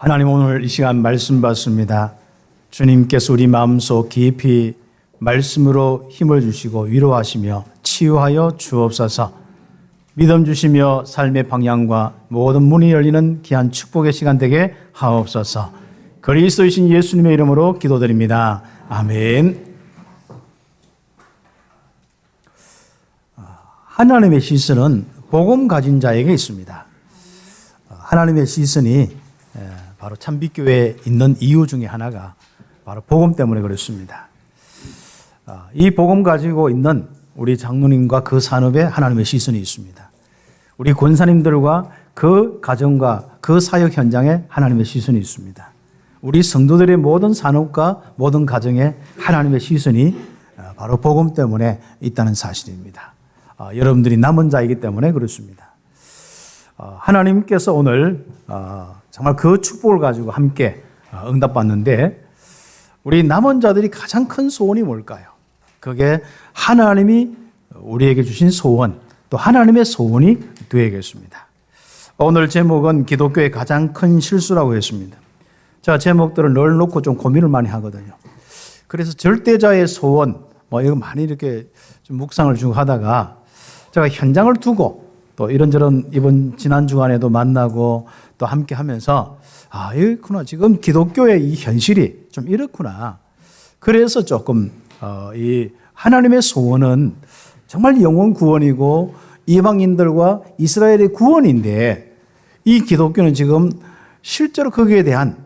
하나님, 오늘 이 시간 말씀 받습니다. 주님께서 우리 마음속 깊이 말씀으로 힘을 주시고 위로하시며 치유하여 주옵소서. 믿음 주시며 삶의 방향과 모든 문이 열리는 귀한 축복의 시간 되게 하옵소서. 그리스도이신 예수님의 이름으로 기도드립니다. 아멘. 하나님의 시선은 복음 가진 자에게 있습니다. 하나님의 시선이 바로 참빛교회에 있는 이유 중에 하나가 바로 복음 때문에 그렇습니다. 이 복음 가지고 있는 우리 장로님과 그 산업에 하나님의 시선이 있습니다. 우리 권사님들과 그 가정과 그 사역 현장에 하나님의 시선이 있습니다. 우리 성도들의 모든 산업과 모든 가정에 하나님의 시선이 바로 복음 때문에 있다는 사실입니다. 여러분들이 남은 자이기 때문에 그렇습니다. 하나님께서 오늘 정말 그 축복을 가지고 함께 응답받는데, 우리 남은 자들이 가장 큰 소원이 뭘까요? 그게 하나님이 우리에게 주신 소원, 또 하나님의 소원이 되겠습니다. 오늘 제목은 기독교의 가장 큰 실수라고 했습니다. 제가 제목들을 늘 놓고 좀 고민을 많이 하거든요. 그래서 절대자의 소원, 이거 많이 이렇게 좀 묵상을 쭉 하다가 제가 현장을 두고 또 이런저런 이번 지난 주간에도 만나고 또 함께 하면서 이렇구나. 지금 기독교의 이 현실이 좀 이렇구나. 그래서 조금 이 하나님의 소원은 정말 영혼 구원이고 이방인들과 이스라엘의 구원인데, 이 기독교는 지금 실제로 거기에 대한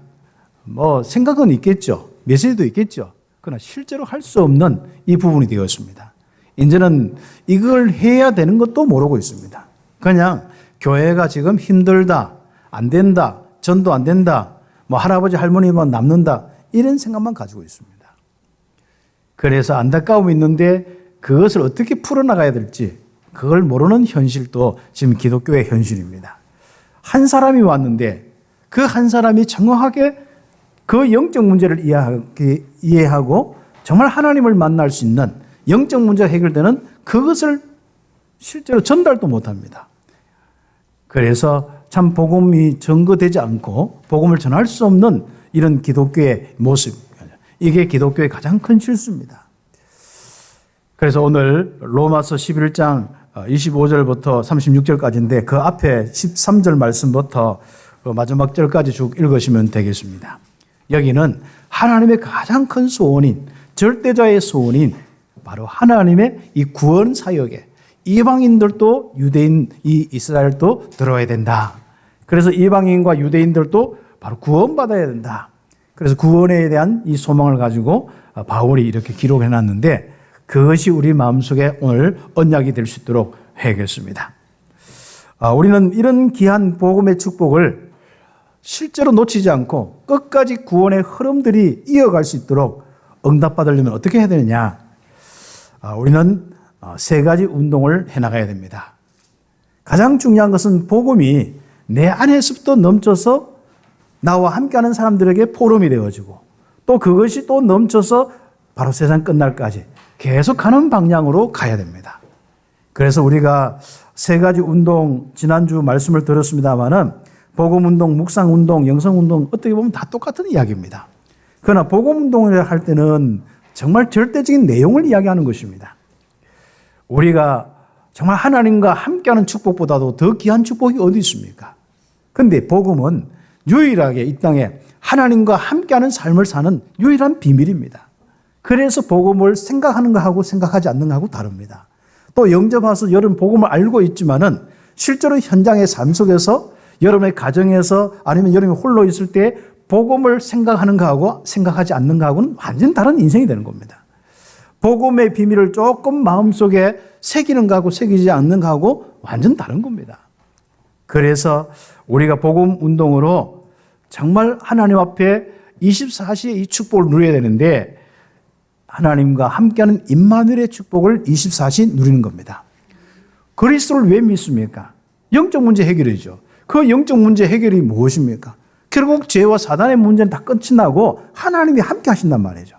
생각은 있겠죠. 메시지도 있겠죠. 그러나 실제로 할 수 없는 이 부분이 되었습니다. 이제는 이걸 해야 되는 것도 모르고 있습니다. 그냥 교회가 지금 힘들다, 안 된다, 전도 안 된다, 할아버지 할머니만 남는다, 이런 생각만 가지고 있습니다. 그래서 안타까움이 있는데 그것을 어떻게 풀어나가야 될지 그걸 모르는 현실도 지금 기독교의 현실입니다. 한 사람이 왔는데 그 한 사람이 정확하게 그 영적 문제를 이해하고 정말 하나님을 만날 수 있는 영적 문제가 해결되는 그것을 실제로 전달도 못합니다. 그래서 참 복음이 전거되지 않고 복음을 전할 수 없는 이런 기독교의 모습, 이게 기독교의 가장 큰 실수입니다. 그래서 오늘 로마서 11장 25절부터 36절까지인데 그 앞에 13절 말씀부터 그 마지막 절까지 쭉 읽으시면 되겠습니다. 여기는 하나님의 가장 큰 소원인, 절대자의 소원인 바로 하나님의 이 구원 사역에 이방인들도 유대인, 이 이스라엘도 들어와야 된다. 그래서 이방인과 유대인들도 바로 구원받아야 된다. 그래서 구원에 대한 이 소망을 가지고 바울이 이렇게 기록해 놨는데, 그것이 우리 마음속에 오늘 언약이 될 수 있도록 해야겠습니다. 우리는 이런 귀한 복음의 축복을 실제로 놓치지 않고 끝까지 구원의 흐름들이 이어갈 수 있도록 응답받으려면 어떻게 해야 되느냐? 우리는 세 가지 운동을 해나가야 됩니다. 가장 중요한 것은 복음이 내 안에서부터 넘쳐서 나와 함께하는 사람들에게 포럼이 되어지고, 또 그것이 또 넘쳐서 바로 세상 끝날까지 계속 가는 방향으로 가야 됩니다. 그래서 우리가 세 가지 운동, 지난주 말씀을 들었습니다마는 복음운동, 묵상운동, 영성운동, 어떻게 보면 다 똑같은 이야기입니다. 그러나 복음운동을 할 때는 정말 절대적인 내용을 이야기하는 것입니다. 우리가 정말 하나님과 함께하는 축복보다도 더 귀한 축복이 어디 있습니까? 그런데 복음은 유일하게 이 땅에 하나님과 함께하는 삶을 사는 유일한 비밀입니다. 그래서 복음을 생각하는 것하고 생각하지 않는 것하고 다릅니다. 또 영접 와서 여러분 복음을 알고 있지만은 실제로 현장의 삶 속에서 여러분의 가정에서 아니면 여러분이 홀로 있을 때 복음을 생각하는 것하고 생각하지 않는 것하고는 완전 다른 인생이 되는 겁니다. 복음의 비밀을 조금 마음속에 새기는 것하고 새기지 않는 것하고 완전 다른 겁니다. 그래서 우리가 복음 운동으로 정말 하나님 앞에 24시에 이 축복을 누려야 되는데, 하나님과 함께하는 임마누엘의 축복을 24시 누리는 겁니다. 그리스도를 왜 믿습니까? 영적 문제 해결이죠. 그 영적 문제 해결이 무엇입니까? 결국 죄와 사단의 문제는 다 끝이 나고 하나님이 함께 하신단 말이죠.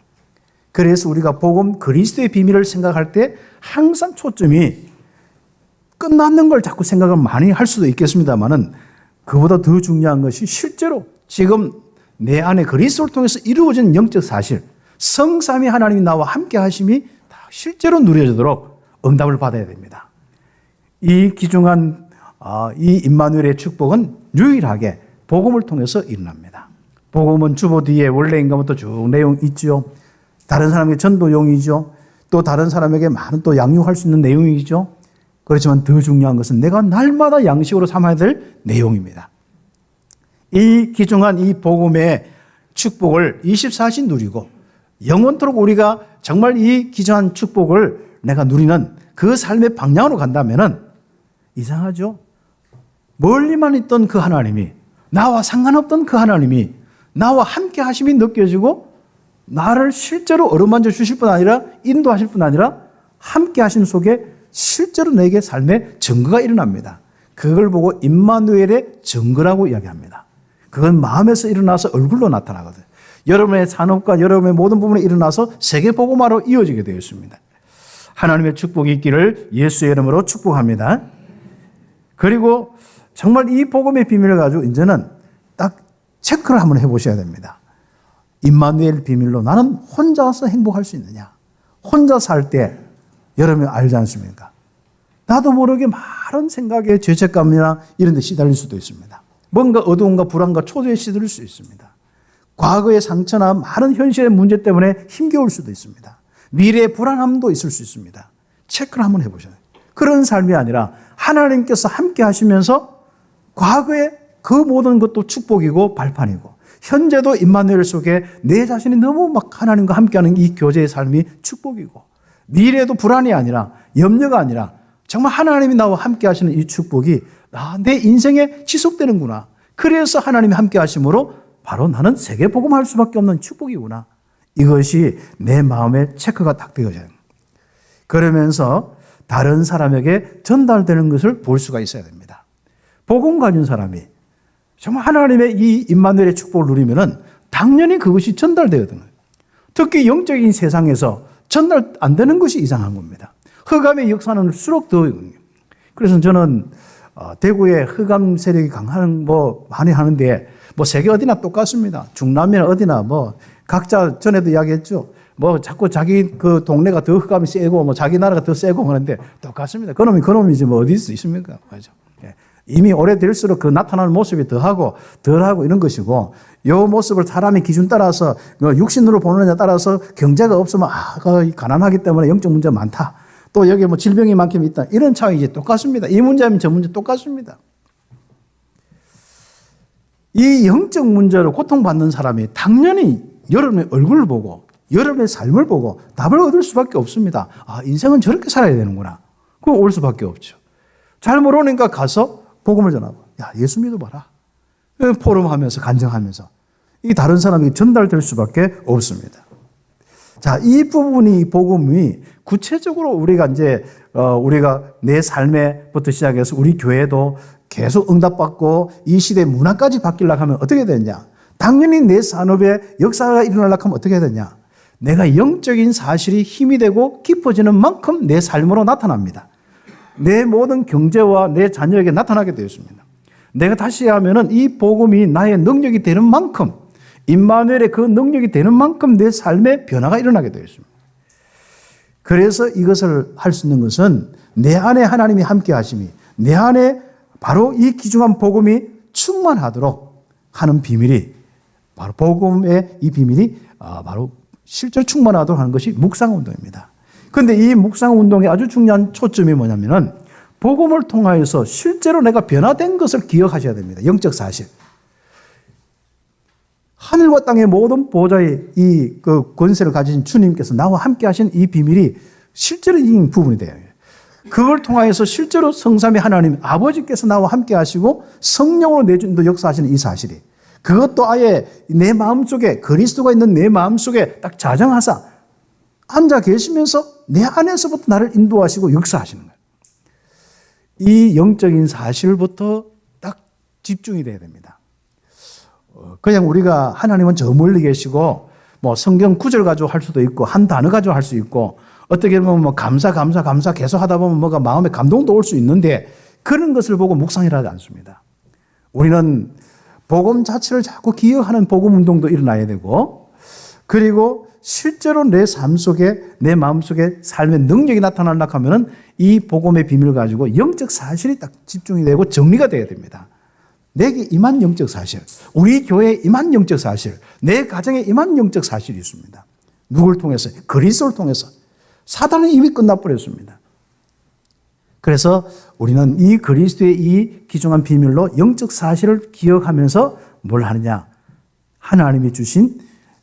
그래서 우리가 복음 그리스도의 비밀을 생각할 때 항상 초점이 끝났는 걸 자꾸 생각을 많이 할 수도 있겠습니다만은 그보다 더 중요한 것이 실제로 지금 내 안에 그리스도를 통해서 이루어진 영적 사실, 성삼위 하나님이 나와 함께 하심이 다 실제로 누려지도록 응답을 받아야 됩니다. 이 귀중한 이 임마누엘의 축복은 유일하게 복음을 통해서 일어납니다. 복음은 주보 뒤에 원래 인간부터 쭉 내용 있죠. 다른 사람에게 전도용이죠. 또 다른 사람에게 많은 또 양육할 수 있는 내용이죠. 그렇지만 더 중요한 것은 내가 날마다 양식으로 삼아야 될 내용입니다. 이 귀중한 이 복음의 축복을 24시 누리고 영원토록 우리가 정말 이 귀중한 축복을 내가 누리는 그 삶의 방향으로 간다면은 이상하죠? 멀리만 있던 그 하나님이, 나와 상관없던 그 하나님이 나와 함께 하심이 느껴지고 나를 실제로 어루만져 주실 뿐 아니라 인도하실 뿐 아니라 함께 하심 속에 실제로 내게 삶의 증거가 일어납니다. 그걸 보고 임마누엘의 증거라고 이야기합니다. 그건 마음에서 일어나서 얼굴로 나타나거든요. 여러분의 산업과 여러분의 모든 부분에 일어나서 세계복음화로 이어지게 되어 있습니다. 하나님의 축복이 있기를 예수의 이름으로 축복합니다. 그리고 정말 이 복음의 비밀을 가지고 이제는 딱 체크를 한번 해보셔야 됩니다. 임마누엘 비밀로 나는 혼자서 행복할 수 있느냐? 혼자 살 때 여러분이 알지 않습니까? 나도 모르게 많은 생각에 죄책감이나 이런 데 시달릴 수도 있습니다. 뭔가 어두움과 불안과 초조에 시들릴 수 있습니다. 과거의 상처나 많은 현실의 문제 때문에 힘겨울 수도 있습니다. 미래의 불안함도 있을 수 있습니다. 체크를 한번 해보셔야 돼요. 그런 삶이 아니라 하나님께서 함께 하시면서 과거의 그 모든 것도 축복이고 발판이고 현재도 임마누엘 속에 내 자신이 너무 막 하나님과 함께하는 이 교제의 삶이 축복이고 미래에도 불안이 아니라 염려가 아니라 정말 하나님이 나와 함께 하시는 이 축복이 내 인생에 지속되는구나. 그래서 하나님이 함께 하심으로 바로 나는 세계복음할 수밖에 없는 축복이구나. 이것이 내 마음에 체크가 딱 되어져요. 그러면서 다른 사람에게 전달되는 것을 볼 수가 있어야 됩니다. 복음 가진 사람이 정말 하나님의 이 임마누엘의 축복을 누리면은 당연히 그것이 전달되거든요. 특히 영적인 세상에서 전달 안 되는 것이 이상한 겁니다. 흑암의 역사는 수록 더. 그래서 저는 대구에 흑암 세력이 강한 많이 하는데 세계 어디나 똑같습니다. 중남미나 어디나 각자 전에도 이야기했죠. 자꾸 자기 그 동네가 더 흑암이 세고 자기 나라가 더 세고 하는데 똑같습니다. 그놈이지 어디 수 있습니까? 맞죠. 이미 오래될수록 그 나타나는 모습이 더하고 덜하고 이런 것이고 이 모습을 사람의 기준 따라서 육신으로 보느냐에 따라서 경제가 없으면 가난하기 때문에 영적 문제가 많다. 또 여기 질병이 많게 있다. 이런 차이지 똑같습니다. 이 문제면 저 문제 똑같습니다. 이 영적 문제로 고통받는 사람이 당연히 여러분의 얼굴을 보고 여러분의 삶을 보고 답을 얻을 수밖에 없습니다. 인생은 저렇게 살아야 되는구나. 그거 올 수밖에 없죠. 잘 모르니까 가서 복음을 전하고 예수 믿어봐라. 포럼하면서 간증하면서 이 다른 사람에게 전달될 수밖에 없습니다. 자, 이 부분이 복음이 구체적으로 우리가 우리가 내 삶에부터 시작해서 우리 교회도 계속 응답받고 이 시대 문화까지 바뀌려고 하면 어떻게 되냐? 당연히 내 산업에 역사가 일어나려고 하면 어떻게 되냐? 내가 영적인 사실이 힘이 되고 깊어지는 만큼 내 삶으로 나타납니다. 내 모든 경제와 내 자녀에게 나타나게 되었습니다. 내가 다시 하면은 이 복음이 나의 능력이 되는 만큼 임마누엘의 그 능력이 되는 만큼 내 삶에 변화가 일어나게 되었습니다. 그래서 이것을 할 수 있는 것은 내 안에 하나님이 함께 하심이 내 안에 바로 이 귀중한 복음이 충만하도록 하는 비밀이 바로 복음의 이 비밀이 바로 실제로 충만하도록 하는 것이 묵상운동입니다. 그런데 이 묵상운동의 아주 중요한 초점이 뭐냐면은 복음을 통하여서 실제로 내가 변화된 것을 기억하셔야 됩니다. 영적 사실. 하늘과 땅의 모든 보좌의 이 권세를 가진 주님께서 나와 함께 하신 이 비밀이 실제로 이 부분이 돼요. 그걸 통하여서 실제로 성삼위 하나님 아버지께서 나와 함께 하시고 성령으로 내준도 역사하시는 이 사실이 그것도 아예 내 마음속에 그리스도가 있는 내 마음속에 딱 자정하사 앉아 계시면서 내 안에서부터 나를 인도하시고 역사하시는 거예요. 이 영적인 사실부터 딱 집중이 돼야 됩니다. 그냥 우리가 하나님은 저 멀리 계시고 성경 구절 가지고 할 수도 있고 한 단어 가지고 할 수 있고 어떻게 보면 감사 계속 하다 보면 뭐가 마음에 감동도 올 수 있는데 그런 것을 보고 묵상이라 하지 않습니다. 우리는 복음 자체를 자꾸 기억하는 복음 운동도 일어나야 되고, 그리고 실제로 내 삶 속에, 내 마음 속에 삶의 능력이 나타나려고 하면은 이 복음의 비밀을 가지고 영적 사실이 딱 집중이 되고 정리가 돼야 됩니다. 내게 임한 영적 사실, 우리 교회에 임한 영적 사실, 내 가정에 임한 영적 사실이 있습니다. 누굴 통해서? 그리스도를 통해서. 사단은 이미 끝나버렸습니다. 그래서 우리는 이 그리스도의 이 귀중한 비밀로 영적 사실을 기억하면서 뭘 하느냐? 하나님이 주신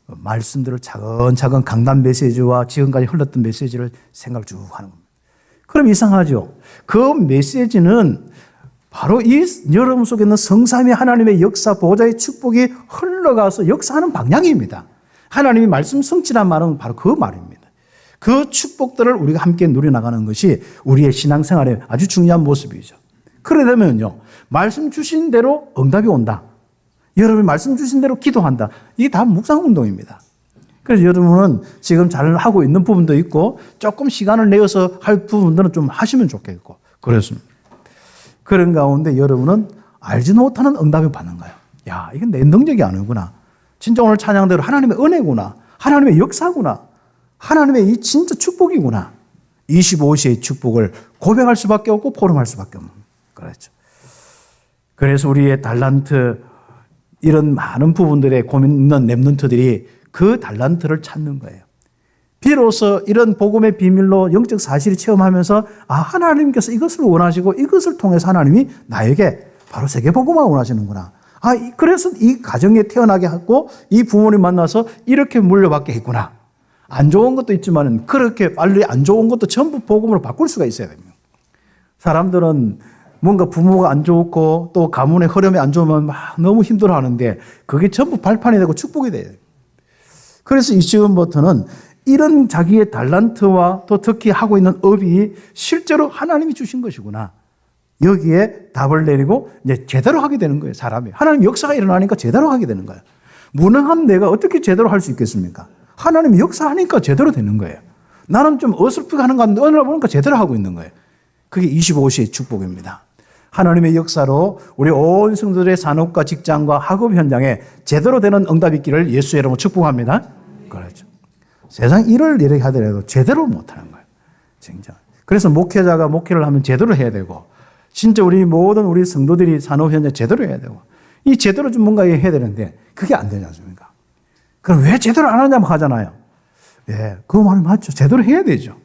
말씀들을 차근차근 강단 메시지와 지금까지 흘렀던 메시지를 생각을 쭉 하는 겁니다. 그럼 이상하죠? 그 메시지는 바로 이 여러분 속에 있는 성삼위 하나님의 역사, 보호자의 축복이 흘러가서 역사하는 방향입니다. 하나님이 말씀 성취란 말은 바로 그 말입니다. 그 축복들을 우리가 함께 누려나가는 것이 우리의 신앙생활의 아주 중요한 모습이죠. 그러게 되면요, 말씀 주신 대로 응답이 온다. 여러분이 말씀 주신 대로 기도한다. 이게 다 묵상운동입니다. 그래서 여러분은 지금 잘 하고 있는 부분도 있고 조금 시간을 내어서 할 부분들은 좀 하시면 좋겠고 그렇습니다. 그런 가운데 여러분은 알지 못하는 응답을 받는 거예요. 야, 이건 내 능력이 아니구나. 진짜 오늘 찬양대로 하나님의 은혜구나. 하나님의 역사구나. 하나님의 이 진짜 축복이구나. 25시의 축복을 고백할 수밖에 없고 포럼할 수밖에 없는 거죠. 그래서 우리의 달란트, 이런 많은 부분들에 고민 있는 랩런트들이 그 달란트를 찾는 거예요. 비로소 이런 복음의 비밀로 영적 사실을 체험하면서 하나님께서 이것을 원하시고 이것을 통해서 하나님이 나에게 바로 세계복음을 원하시는구나. 그래서 이 가정에 태어나게 하고 이 부모님 만나서 이렇게 물려받게 했구나. 안 좋은 것도 있지만 그렇게 빨리 안 좋은 것도 전부 복음으로 바꿀 수가 있어야 됩니다. 사람들은 뭔가 부모가 안 좋고 또 가문의 흐름이 안 좋으면 막 너무 힘들어하는데 그게 전부 발판이 되고 축복이 돼요. 그래서 이 지금부터는 이런 자기의 달란트와 또 특히 하고 있는 업이 실제로 하나님이 주신 것이구나. 여기에 답을 내리고 이제 제대로 하게 되는 거예요, 사람이. 하나님 역사가 일어나니까 제대로 하게 되는 거예요. 무능한 내가 어떻게 제대로 할 수 있겠습니까? 하나님이 역사하니까 제대로 되는 거예요. 나는 좀 어설프게 하는 것 같은데 어느 날 보니까 제대로 하고 있는 거예요. 그게 25시의 축복입니다. 하나님의 역사로 우리 온 성도들의 산업과 직장과 학업 현장에 제대로 되는 응답이 있기를 예수의 이름으로 축복합니다. 그렇죠. 세상 일을 이렇게 하더라도 제대로 못하는 거예요. 진짜. 그래서 목회자가 목회를 하면 제대로 해야 되고, 진짜 우리 모든 우리 성도들이 산업 현장 제대로 해야 되고, 이 제대로 좀 뭔가 해야 되는데 그게 안 되지 않습니까? 그럼 왜 제대로 안 하냐고 하잖아요. 예, 그 말은 맞죠. 제대로 해야 되죠.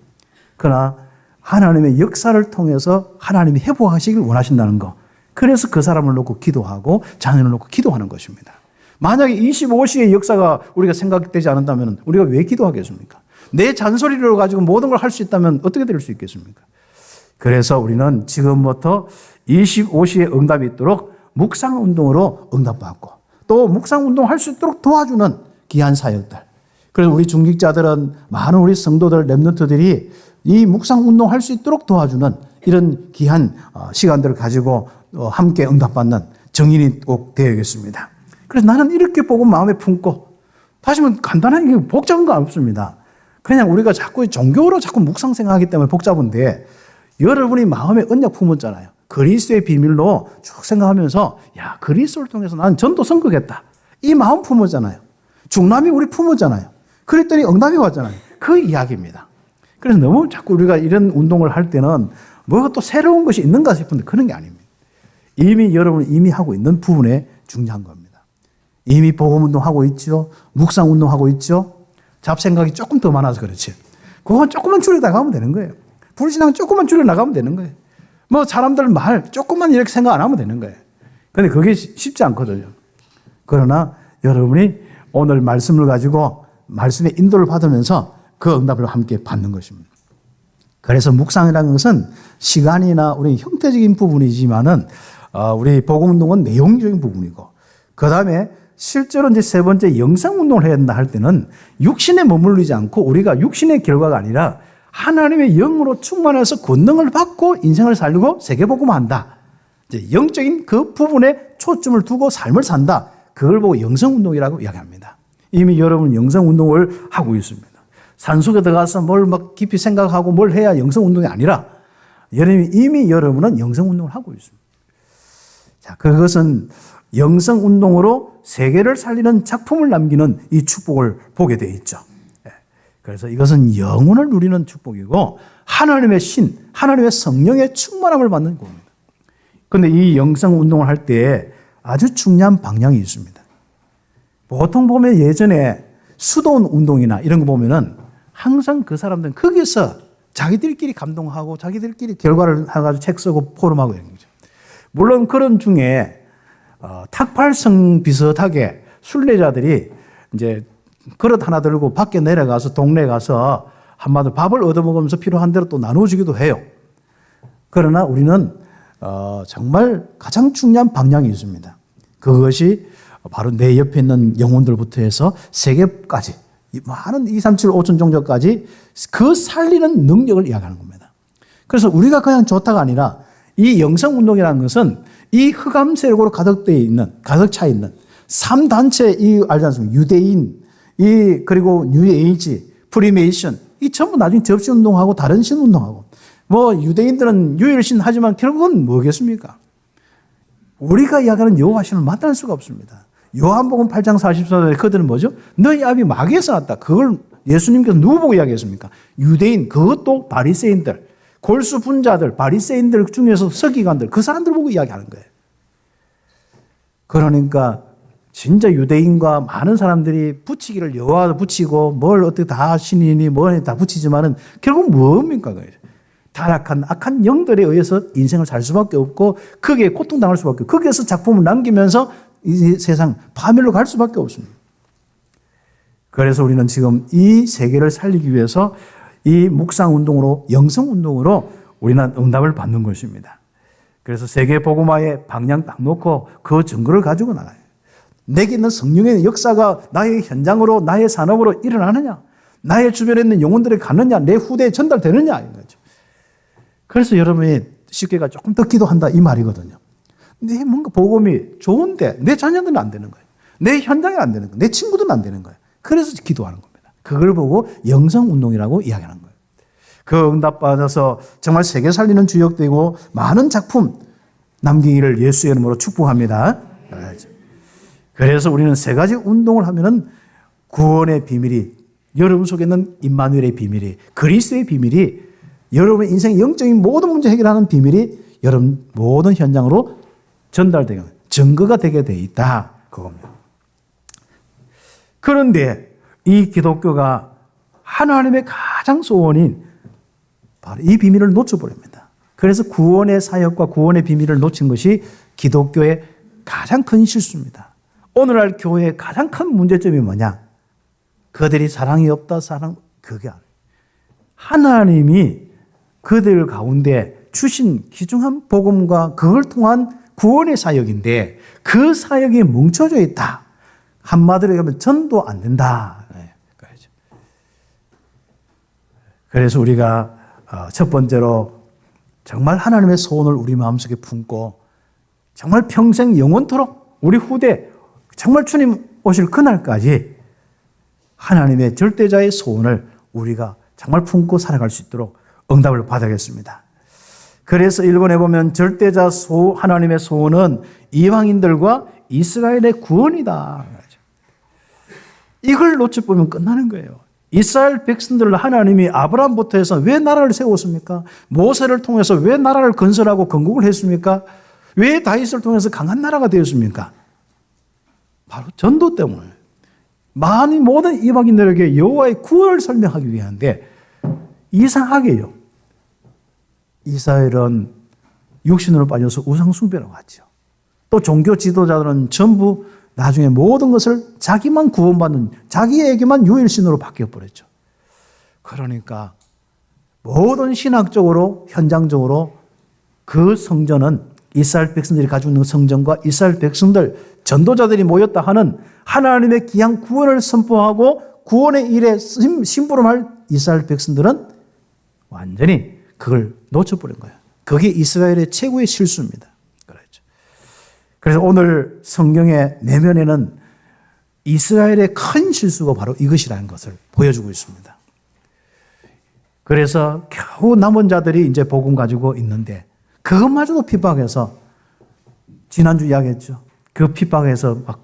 그러나 하나님의 역사를 통해서 하나님이 회복하시길 원하신다는 거. 그래서 그 사람을 놓고 기도하고 자녀를 놓고 기도하는 것입니다. 만약에 25시의 역사가 우리가 생각되지 않는다면 우리가 왜 기도하겠습니까? 내 잔소리를 가지고 모든 걸 할 수 있다면 어떻게 될 수 있겠습니까? 그래서 우리는 지금부터 25시의 응답이 있도록 묵상운동으로 응답받고 또 묵상운동할 수 있도록 도와주는 귀한 사역들. 그래서 우리 중직자들은 많은 우리 성도들, 랩런트들이 이 묵상운동 할 수 있도록 도와주는 이런 귀한 시간들을 가지고 함께 응답받는 정인이 꼭 되어야겠습니다. 그래서 나는 이렇게 보고 마음에 품고, 다시 말하면 간단한 게 복잡한 거 없습니다. 그냥 우리가 자꾸 종교로 자꾸 묵상 생각하기 때문에 복잡한데, 여러분이 마음에 언약 품었잖아요. 그리스도의 비밀로 쭉 생각하면서 야, 그리스도를 통해서 나는 전도 선거겠다. 이 마음 품었잖아요. 중남이 우리 품었잖아요. 그랬더니 응답이 왔잖아요. 그 이야기입니다. 그래서 너무 자꾸 우리가 이런 운동을 할 때는 뭐가 또 새로운 것이 있는가 싶은데 그런 게 아닙니다. 이미 여러분이 이미 하고 있는 부분에 중요한 겁니다. 이미 복음운동하고 있죠. 묵상운동하고 있죠. 잡생각이 조금 더 많아서 그렇지. 그건 조금만 줄여나가면 되는 거예요. 불신앙 조금만 줄여나가면 되는 거예요. 뭐 사람들 말 조금만 이렇게 생각 안 하면 되는 거예요. 그런데 그게 쉽지 않거든요. 그러나 여러분이 오늘 말씀을 가지고 말씀의 인도를 받으면서 그 응답을 함께 받는 것입니다. 그래서 묵상이라는 것은 시간이나 우리 형태적인 부분이지만은 우리 복음운동은 내용적인 부분이고, 그 다음에 실제로 이제 세 번째 영성운동을 해야 된다 할 때는 육신에 머물리지 않고 우리가 육신의 결과가 아니라 하나님의 영으로 충만해서 권능을 받고 인생을 살고 세계복음한다. 이제 영적인 그 부분에 초점을 두고 삶을 산다. 그걸 보고 영성운동이라고 이야기합니다. 이미 여러분은 영성운동을 하고 있습니다. 산속에 들어가서 뭘 막 깊이 생각하고 뭘 해야 영성운동이 아니라 이미 여러분은 영성운동을 하고 있습니다. 자, 그것은 영성 운동으로 세계를 살리는 작품을 남기는 이 축복을 보게 되어 있죠. 그래서 이것은 영혼을 누리는 축복이고 하나님의 신, 하나님의 성령의 충만함을 받는 겁니다. 그런데 이 영성 운동을 할 때 아주 중요한 방향이 있습니다. 보통 보면 예전에 수도원 운동이나 이런 거 보면은 항상 그 사람들은 거기서 자기들끼리 감동하고 자기들끼리 결과를 해가지고 책 쓰고 포럼하고 이런 거죠. 물론 그런 중에 탁팔성 비슷하게 순례자들이 이제 그릇 하나 들고 밖에 내려가서 동네에 가서 한마디로 밥을 얻어먹으면서 필요한 대로 또 나눠주기도 해요. 그러나 우리는 정말 가장 중요한 방향이 있습니다. 그것이 바로 내 옆에 있는 영혼들부터 해서 세계까지 많은 2, 3, 7, 5천 종족까지 그 살리는 능력을 이야기하는 겁니다. 그래서 우리가 그냥 좋다가 아니라 이 영성운동이라는 것은 이 흑암 세력으로 가득 차 있는 3단체 알지 않습니까? 유대인, 그리고 뉴에이지, 프리메이션, 이 전부 나중에 접시운동하고 다른 신운동하고 유대인들은 유일신 하지만 결국은 뭐겠습니까? 우리가 이야기하는 여호와신을 만날 수가 없습니다. 요한복음 8장 44절에 그들은 뭐죠? 너희 아비 마귀에서 났다. 그걸 예수님께서 누구 보고 이야기했습니까? 유대인, 그것도 바리새인들, 골수 분자들, 바리새인들 중에서 서기관들, 그 사람들 보고 이야기하는 거예요. 그러니까 진짜 유대인과 많은 사람들이 붙이기를 여호와도 붙이고 뭘 어떻게 다 신이니 뭘 다 붙이지만은 결국 뭡니까? 타락한 악한 영들에 의해서 인생을 살 수밖에 없고 거기에 고통당할 수밖에 없고 거기에서 작품을 남기면서 이 세상 파멸로 갈 수밖에 없습니다. 그래서 우리는 지금 이 세계를 살리기 위해서 이 묵상운동으로 영성운동으로 우리는 응답을 받는 것입니다. 그래서 세계복음화의 방향 딱 놓고 그 증거를 가지고 나가요. 내게 있는 성령의 역사가 나의 현장으로 나의 산업으로 일어나느냐, 나의 주변에 있는 영혼들이 가느냐, 내 후대에 전달되느냐 이거죠. 그래서 여러분이 쉽게가 조금 더 기도한다 이 말이거든요. 근데 뭔가 복음이 좋은데 내 자녀들은 안 되는 거예요. 내 현장에 안 되는 거예요. 내 친구들은 안 되는 거예요. 그래서 기도하는 겁니다. 그걸 보고 영성운동이라고 이야기하는 거예요. 그 응답받아서 정말 세계 살리는 주역되고 많은 작품 남기기를 예수의 이름으로 축복합니다. 그래서 우리는 세 가지 운동을 하면은 구원의 비밀이, 여러분 속에 있는 임마누엘의 비밀이, 그리스도의 비밀이, 여러분의 인생의 영적인 모든 문제 해결하는 비밀이 여러분 모든 현장으로 전달되게, 증거가 되게 돼 있다. 그겁니다. 그런데 이 기독교가 하나님의 가장 소원인 바로 이 비밀을 놓쳐버립니다. 그래서 구원의 사역과 구원의 비밀을 놓친 것이 기독교의 가장 큰 실수입니다. 오늘날 교회의 가장 큰 문제점이 뭐냐? 그들이 사랑이 없다, 그게 아니에요. 하나님이 그들 가운데 주신 귀중한 복음과 그걸 통한 구원의 사역인데 그 사역이 뭉쳐져 있다. 한마디로 얘기하면 전도 안 된다. 그래서 우리가 첫 번째로 정말 하나님의 소원을 우리 마음속에 품고 정말 평생 영원토록 우리 후대 정말 주님 오실 그날까지 하나님의 절대자의 소원을 우리가 정말 품고 살아갈 수 있도록 응답을 받아야겠습니다. 그래서 일본에 보면 절대자 하나님의 소원은 이방인들과 이스라엘의 구원이다. 이걸 놓쳐보면 끝나는 거예요. 이스라엘 백성들을 하나님이 아브라함부터 해서 왜 나라를 세웠습니까? 모세를 통해서 왜 나라를 건설하고 건국을 했습니까? 왜 다윗을 통해서 강한 나라가 되었습니까? 바로 전도 때문에. 많은 모든 이방인들에게 여호와의 구원을 설명하기 위한데 이상하게요. 이스라엘은 육신으로 빠져서 우상 숭배로 갔죠. 또 종교 지도자들은 전부 나중에 모든 것을 자기만 구원받는 자기에게만 유일신으로 바뀌어버렸죠. 그러니까 모든 신학적으로 현장적으로 그 성전은 이스라엘 백성들이 가지고 있는 성전과 이스라엘 백성들 전도자들이 모였다 하는 하나님의 귀한 구원을 선포하고 구원의 일에 심부름할 이스라엘 백성들은 완전히 그걸 놓쳐버린 거예요. 그게 이스라엘의 최고의 실수입니다. 그래서 오늘 성경의 내면에는 이스라엘의 큰 실수가 바로 이것이라는 것을 보여주고 있습니다. 그래서 겨우 남은 자들이 이제 복음 가지고 있는데 그것마저도 핍박해서 지난주 이야기했죠. 그 핍박에서 막,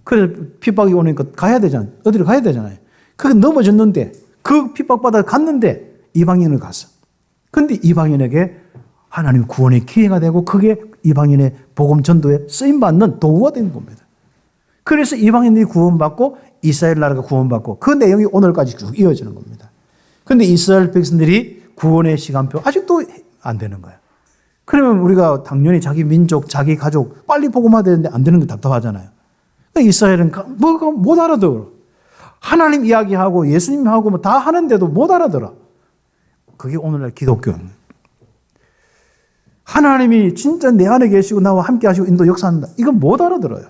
그 핍박이 오니까 가야 되잖아요. 어디로 가야 되잖아요. 그게 넘어졌는데, 그 핍박받아 갔는데, 이방인을 갔어. 근데 이방인에게 하나님 구원의 기회가 되고, 그게 이방인의 복음 전도에 쓰임받는 도구가 된 겁니다. 그래서 이방인들이 구원받고, 이스라엘 나라가 구원받고, 그 내용이 오늘까지 쭉 이어지는 겁니다. 근데 이스라엘 백성들이 구원의 시간표 아직도 안 되는 거예요. 그러면 우리가 당연히 자기 민족, 자기 가족 빨리 복음화 되는데 안 되는 게 답답하잖아요. 이스라엘은 뭐가 못 알아들어. 하나님 이야기하고 예수님하고 뭐 다 하는데도 못 알아들어. 그게 오늘날 기독교입니다. 하나님이 진짜 내 안에 계시고 나와 함께 하시고 인도 역사한다. 이건 못 알아들어요.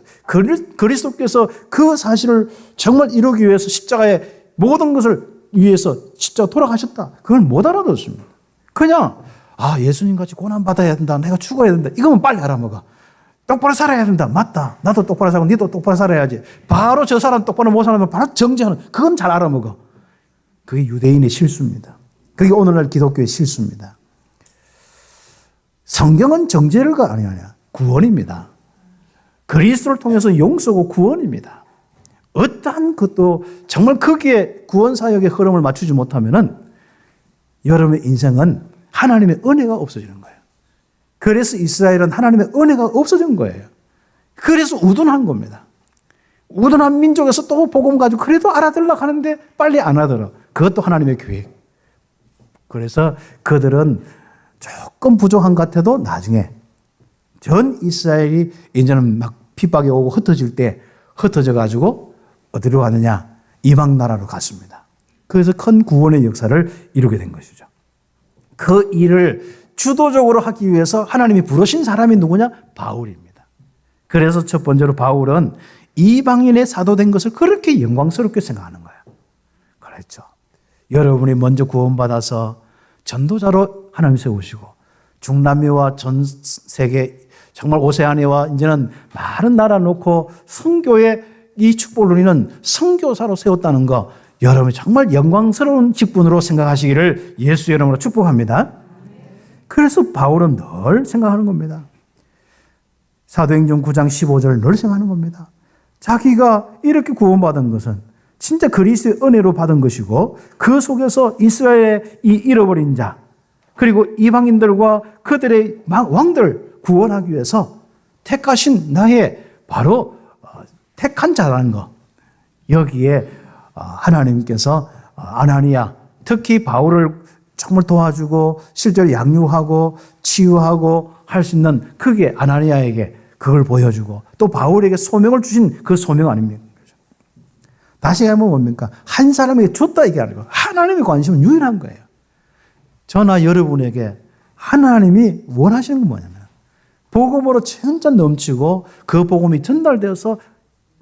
그리스도께서 그 사실을 정말 이루기 위해서 십자가에 모든 것을 위해서 십자가 돌아가셨다. 그걸 못 알아듣습니다. 그냥 예수님 같이 고난 받아야 된다. 내가 죽어야 된다. 이거면 빨리 알아먹어. 똑바로 살아야 된다. 맞다. 나도 똑바로 살고 니도 똑바로 살아야지. 바로 저 사람 똑바로 못 살면 바로 정죄하는. 그건 잘 알아먹어. 그게 유대인의 실수입니다. 그게 오늘날 기독교의 실수입니다. 성경은 정죄가 아니야. 구원입니다. 그리스도를 통해서 용서고 구원입니다. 어떠한 것도 정말 거기에 구원 사역의 흐름을 맞추지 못하면은 여러분의 인생은 하나님의 은혜가 없어지는 거예요. 그래서 이스라엘은 하나님의 은혜가 없어진 거예요. 그래서 우둔한 겁니다. 우둔한 민족에서 또 복음 가지고 그래도 알아들으려고 하는데 빨리 안 알아들어. 그것도 하나님의 계획. 그래서 그들은 조금 부족한 것 같아도 나중에 전 이스라엘이 이제는 막 핍박이 오고 흩어질 때 흩어져 가지고 어디로 가느냐? 이방 나라로 갔습니다. 그래서 큰 구원의 역사를 이루게 된 것이죠. 그 일을 주도적으로 하기 위해서 하나님이 부르신 사람이 누구냐? 바울입니다. 그래서 첫 번째로 바울은 이방인의 사도된 것을 그렇게 영광스럽게 생각하는 거예요. 그렇죠. 여러분이 먼저 구원받아서 전도자로 하나님 세우시고 중남미와 전 세계 정말 오세아니아와 이제는 많은 나라 놓고 선교의 이 축복을 누리는 선교사로 세웠다는 거 여러분이 정말 영광스러운 직분으로 생각하시기를 예수 이름으로 축복합니다. 그래서 바울은 늘 생각하는 겁니다. 사도행전 9장 15절을 늘 생각하는 겁니다. 자기가 이렇게 구원받은 것은 진짜 그리스도의 은혜로 받은 것이고 그 속에서 이스라엘의 이 잃어버린 자 그리고 이방인들과 그들의 왕들 구원하기 위해서 택하신 나의 바로 택한 자라는 것. 여기에 하나님께서 아나니아 특히 바울을 정말 도와주고 실제로 양육하고 치유하고 할 수 있는 그게 아나니아에게 그걸 보여주고 또 바울에게 소명을 주신 그 소명 아닙니까? 다시 한번 뭡니까? 한 사람에게 줬다 이게 아니고 하나님의 관심은 유일한 거예요. 저나 여러분에게 하나님이 원하시는 건 뭐냐면 복음으로 진짜 넘치고 그 복음이 전달되어서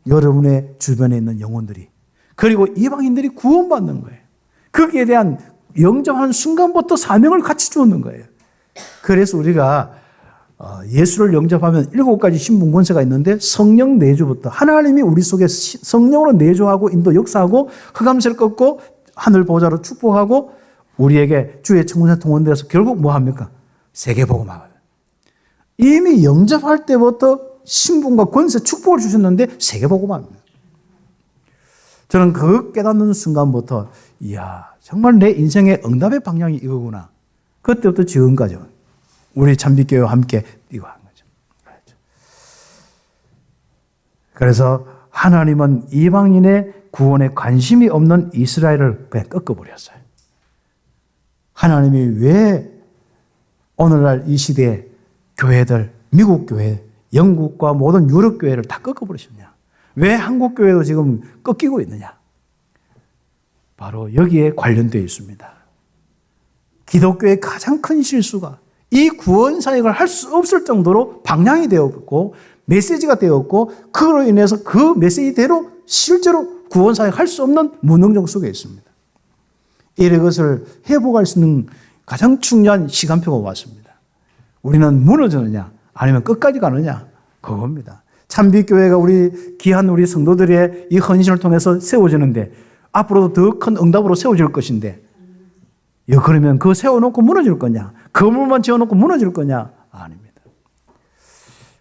여러분의 주변에 있는 영혼들이 그리고 이방인들이 구원받는 거예요. 거기에 대한 영접하는 순간부터 사명을 같이 주는 거예요. 그래서 우리가 예수를 영접하면 7가지 신분 권세가 있는데 성령 내주부터 하나님이 우리 속에 성령으로 내주하고 인도 역사하고 흑암세를 꺾고 하늘 보좌로 축복하고 우리에게 주의 청문회 통원돼서 결국 뭐 합니까? 세계복음화거든. 이미 영접할 때부터 신분과 권세 축복을 주셨는데 세계복음화입니다. 저는 그 깨닫는 순간부터 이야 정말 내 인생의 응답의 방향이 이거구나. 그때부터 지금까지 우리 참빛교회와 함께 이거 한 거죠. 그래서 하나님은 이방인의 구원에 관심이 없는 이스라엘을 그냥 꺾어버렸어요. 하나님이 왜 오늘날 이 시대에 교회들, 미국 교회, 영국과 모든 유럽 교회를 다 꺾어버리셨냐? 왜 한국 교회도 지금 꺾이고 있느냐? 바로 여기에 관련되어 있습니다. 기독교의 가장 큰 실수가 이 구원 사역을 할 수 없을 정도로 방향이 되었고 메시지가 되었고 그로 인해서 그 메시지대로 실제로 구원 사역 할 수 없는 무능력 속에 있습니다. 이것을 회복할 수 있는 가장 중요한 시간표가 왔습니다. 우리는 무너지느냐 아니면 끝까지 가느냐 그겁니다. 참빛교회가 우리 귀한 우리 성도들의 이 헌신을 통해서 세워지는데 앞으로도 더 큰 응답으로 세워질 것인데 그러면 그거 세워놓고 무너질 거냐? 건물만 지어놓고 무너질 거냐? 아닙니다.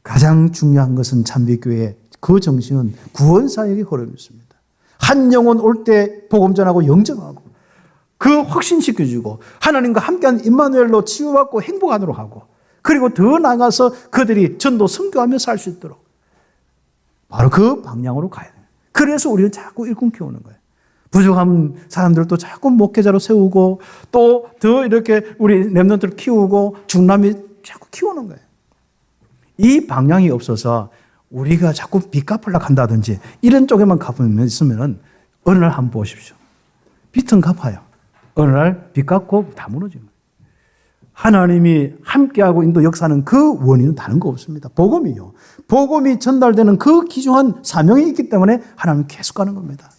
가장 중요한 것은 참빛교회의 그 정신은 구원사역의 흐름이 있습니다. 한 영혼 올 때 복음 전하고 영접하고 그 확신시켜주고 하나님과 함께한 임마누엘로 치유받고 행복하도록 하고 그리고 더 나아가서 그들이 전도 선교하며 살 수 있도록 바로 그 방향으로 가야 돼요. 그래서 우리는 자꾸 일꾼 키우는 거예요. 부족한 사람들도 자꾸 목회자로 세우고 또 더 이렇게 우리 렘넌트를 키우고 중남이 자꾸 키우는 거예요. 이 방향이 없어서 우리가 자꾸 빚 갚으려고 한다든지 이런 쪽에만 갚으면 있으면 어느 날 한번 보십시오. 빚은 갚아요. 어느 날 빚 갚고 다 무너지는 거예요. 하나님이 함께하고 인도 역사는 그 원인은 다른 거 없습니다. 복음이요. 복음이 전달되는 그 귀중한 사명이 있기 때문에 하나님은 계속 가는 겁니다.